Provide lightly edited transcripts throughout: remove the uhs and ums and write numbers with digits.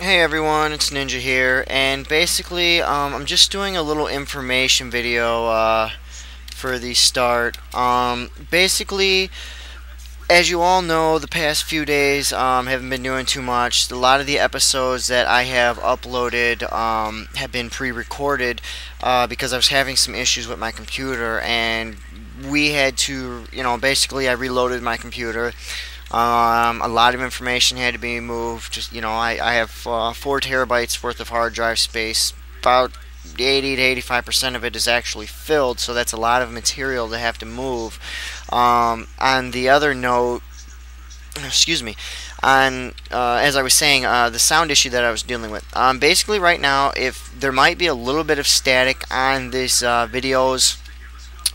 Hey everyone, it's Ninja here, and basically, I'm just doing a little information video for the start. Basically, as you all know, the past few days haven't been doing too much. A lot of the episodes that I have uploaded have been pre-recorded because I was having some issues with my computer, and we had to, basically I reloaded my computer. A lot of information had to be moved. Just I have 4 terabytes worth of hard drive space. About 80 to 85% of it is actually filled, so that's a lot of material to have to move. On the other note, excuse me, on as I was saying, the sound issue that I was dealing with. Basically, right now, if there might be a little bit of static on these videos.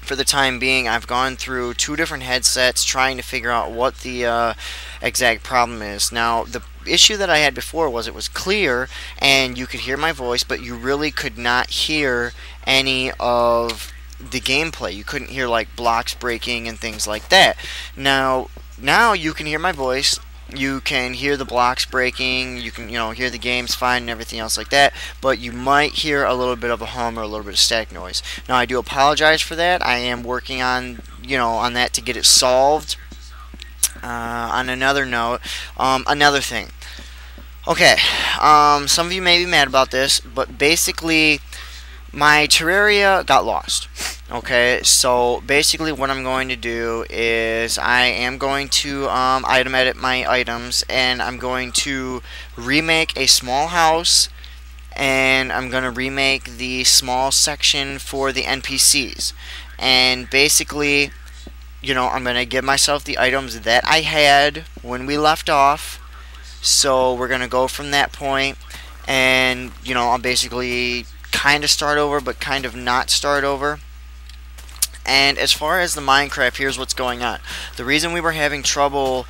For the time being, I've gone through 2 different headsets trying to figure out what the exact problem is. Now, the issue that I had before was it was clear and you could hear my voice, but you really could not hear any of the gameplay. You couldn't hear like blocks breaking and things like that. Now you can hear my voice. You can hear the blocks breaking, you can hear the games fine and everything else like that, but you might hear a little bit of a hum or a little bit of static noise. Now I do apologize for that. I am working on on that to get it solved. On another note, another thing. Okay, some of you may be mad about this, but basically my terraria got lost. Okay, so basically what I'm going to do is I am going to item edit my items, and I'm going to remake a small house, and I'm going to remake the small section for the NPCs. And basically, I'm going to give myself the items that I had when we left off. So we're going to go from that point, and I'll basically kind of start over, but kind of not start over. And as far as the Minecraft, here's what's going on. The reason we were having trouble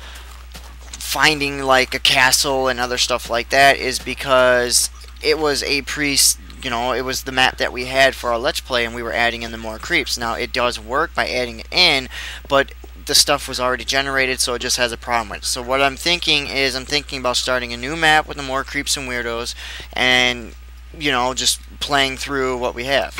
finding like a castle and other stuff like that is because it was it was the map that we had for our Let's Play, and we were adding in the more creeps. Now it does work by adding it in, but the stuff was already generated, so it just has a problem with it. So what I'm thinking is I'm thinking about starting a new map with the more creeps and weirdos, and just playing through what we have.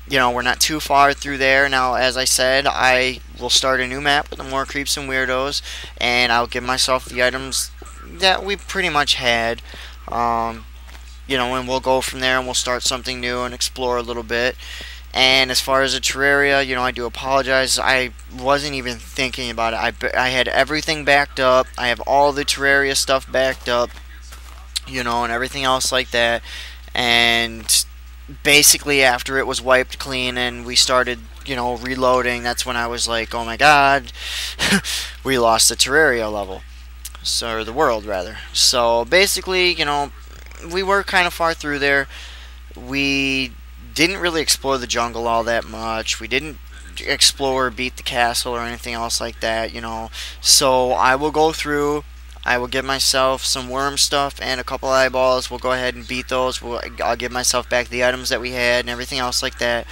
We're not too far through there. Now, as I said, I will start a new map with the more creeps and weirdos, and I'll give myself the items that we pretty much had. And we'll go from there, and we'll start something new and explore a little bit. And as far as the terraria, I do apologize. I wasn't even thinking about it. I had everything backed up. I have all the terraria stuff backed up, and everything else like that. And basically after it was wiped clean and we started reloading, that's when I was like, oh my god, we lost the terraria level, or the world rather. So basically, we were kind of far through there. We didn't really explore the jungle all that much. We didn't explore, beat the castle or anything else like that, so I will go through. I will give myself some worm stuff and a couple eyeballs. We'll go ahead and beat those. I'll give myself back the items that we had and everything else like that.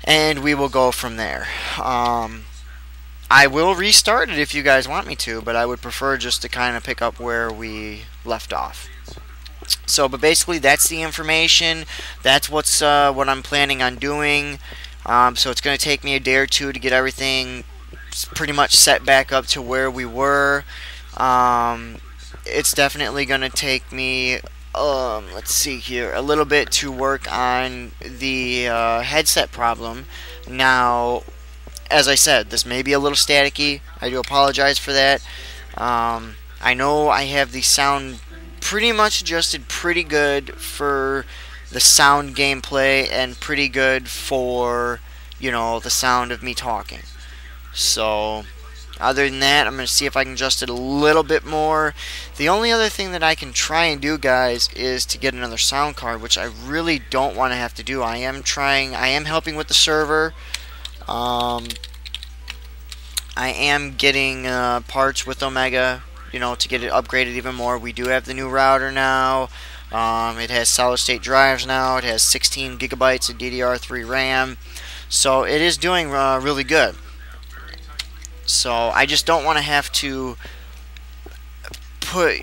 And we will go from there. I will restart it if you guys want me to, but I would prefer just to kind of pick up where we left off. So, but basically that's the information. That's what I'm planning on doing. So it's going to take me a day or two to get everything pretty much set back up to where we were. It's definitely going to take me, let's see here, a little bit to work on the headset problem. Now, as I said, this may be a little staticky. I do apologize for that. I know I have the sound pretty much adjusted pretty good for the sound gameplay and pretty good for, the sound of me talking. So other than that, I'm going to see if I can adjust it a little bit more. The only other thing that I can try and do, guys, is to get another sound card, which I really don't want to have to do. I am helping with the server. I am getting parts with Omega, to get it upgraded even more. We do have the new router now. It has solid state drives now. It has 16 gigabytes of DDR3 RAM. So it is doing really good. So I just don't want to have to put,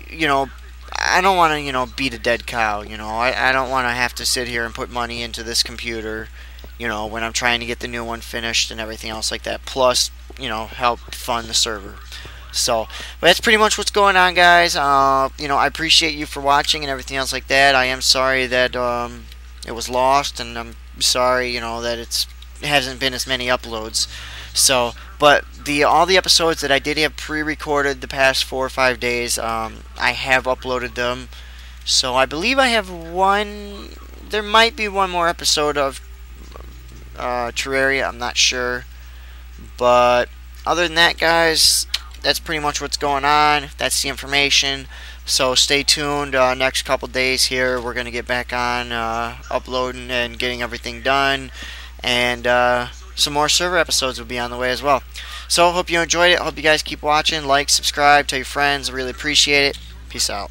I don't want to, beat a dead cow. I don't want to have to sit here and put money into this computer, when I'm trying to get the new one finished and everything else like that. Plus, help fund the server. So, but that's pretty much what's going on, guys. I appreciate you for watching and everything else like that. I am sorry that it was lost, and I'm sorry, that it hasn't been as many uploads. So, but all the episodes that I did have pre-recorded the past 4 or 5 days, I have uploaded them. So I believe I have one. There might be one more episode of Terraria. I'm not sure, but other than that, guys, that's pretty much what's going on. That's the information. So stay tuned. Next couple days here, we're gonna get back on uploading and getting everything done, and some more server episodes will be on the way as well. So hope you enjoyed it. Hope you guys keep watching. Like, subscribe, tell your friends. I really appreciate it. Peace out.